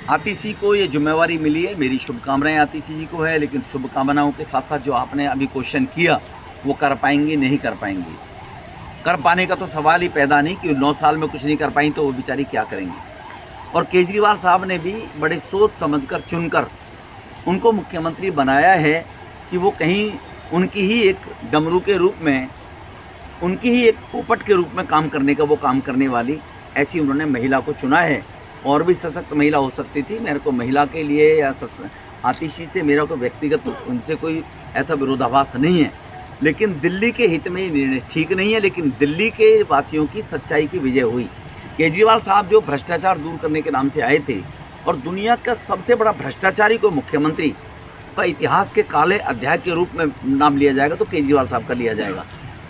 आतिशी को ये जिम्मेवारी मिली है, मेरी शुभकामनाएं आतिशी जी को है, लेकिन शुभकामनाओं के साथ साथ जो आपने अभी क्वेश्चन किया वो कर पाएंगी नहीं कर पाएंगी, कर पाने का तो सवाल ही पैदा नहीं कि 9 साल में कुछ नहीं कर पाई तो वो बेचारी क्या करेंगी। और केजरीवाल साहब ने भी बड़े सोच समझकर चुनकर उनको मुख्यमंत्री बनाया है कि वो कहीं उनकी ही एक डमरू के रूप में, उनकी ही एक पोपट के रूप में काम करने का वो काम करने वाली ऐसी उन्होंने महिला को चुना है। और भी सशक्त महिला हो सकती थी, मेरे को महिला के लिए या आतिशी से मेरा कोई व्यक्तिगत उनसे कोई ऐसा विरोधाभास नहीं है, लेकिन दिल्ली के हित में ये निर्णय ठीक नहीं है। लेकिन दिल्ली के वासियों की सच्चाई की विजय हुई। केजरीवाल साहब जो भ्रष्टाचार दूर करने के नाम से आए थे और दुनिया का सबसे बड़ा भ्रष्टाचारी को मुख्यमंत्री का इतिहास के काले अध्याय के रूप में नाम लिया जाएगा तो केजरीवाल साहब का लिया जाएगा।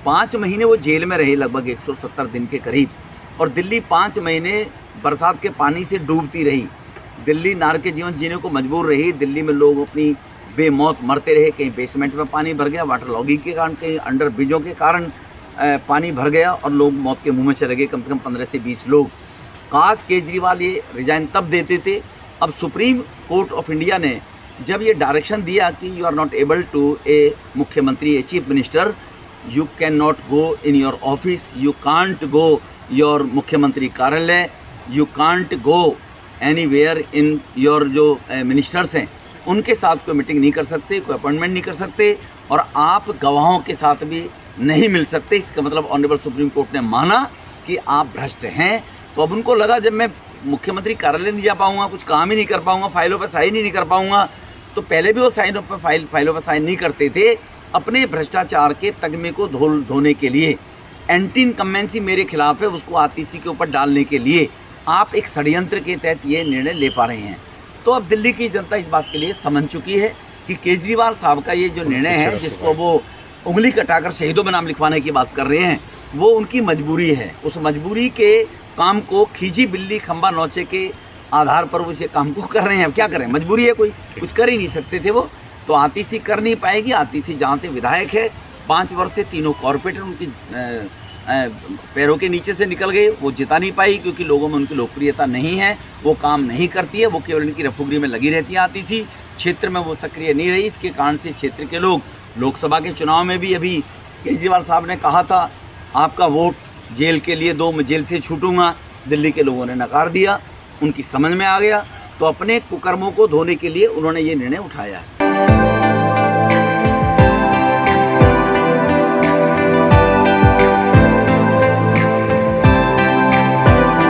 5 महीने वो जेल में रहे, लगभग 170 दिन के करीब, और दिल्ली 5 महीने बरसात के पानी से डूबती रही। दिल्ली नार के जीवन जीने को मजबूर रही। दिल्ली में लोग अपनी बेमौत मरते रहे, कहीं बेसमेंट में पानी भर गया वाटर लॉगिंग के कारण, कहीं अंडर ब्रिजों के कारण पानी भर गया और लोग मौत के मुंह में चले गए, कम से कम 15 से 20 लोग। काश केजरीवाल ये रिजाइन तब देते थे। अब सुप्रीम कोर्ट ऑफ इंडिया ने जब ये डायरेक्शन दिया कि you are not able to a मुख्यमंत्री, a chief minister, you can not go in your office, you can't go your मुख्यमंत्री कार्यालय, you can't go anywhere in your जो ministers हैं उनके साथ कोई मीटिंग नहीं कर सकते, कोई अपॉइंटमेंट नहीं कर सकते, और आप गवाहों के साथ भी नहीं मिल सकते। इसका मतलब ऑनरेबल सुप्रीम कोर्ट ने माना कि आप भ्रष्ट हैं। तो अब उनको लगा जब मैं मुख्यमंत्री कार्यालय नहीं जा पाऊँगा, कुछ काम ही नहीं कर पाऊँगा, फाइलों पर साइन ही नहीं कर पाऊँगा, तो पहले भी वो फाइलों पर साइन नहीं करते थे अपने भ्रष्टाचार के तगमे को धोने के लिए। एंटी इनकम्बेंसी मेरे खिलाफ है, उसको आतिशी के ऊपर डालने के लिए आप एक षड्यंत्र के तहत ये निर्णय ले पा रहे हैं। तो अब दिल्ली की जनता इस बात के लिए समझ चुकी है कि केजरीवाल साहब का ये जो निर्णय है, जिसको वो उंगली कटाकर शहीदों में नाम लिखवाने की बात कर रहे हैं, वो उनकी मजबूरी है। उस मजबूरी के काम को खींची बिल्ली खंबा नौचे के आधार पर वो इसे काम को कर रहे हैं। अब क्या करें, मजबूरी है, कोई कुछ कर ही नहीं सकते थे वो। तो आतिशी कर नहीं पाएगी। आतिशी जहाँ से विधायक है 5 वर्ष से तीनों कॉर्पोरेटर उनकी पैरों के नीचे से निकल गए, वो जिता नहीं पाई क्योंकि लोगों में उनकी लोकप्रियता नहीं है, वो काम नहीं करती है, वो केवल उनकी रफूगिरी में लगी रहती है। आतिशी क्षेत्र में वो सक्रिय नहीं रही, इसके कारण से क्षेत्र के लोग लोकसभा के चुनाव में भी अभी केजरीवाल साहब ने कहा था आपका वोट जेल के लिए दो, मैं जेल से छूटूंगा, दिल्ली के लोगों ने नकार दिया, उनकी समझ में आ गया, तो अपने कुकर्मों को धोने के लिए उन्होंने ये निर्णय उठाया है।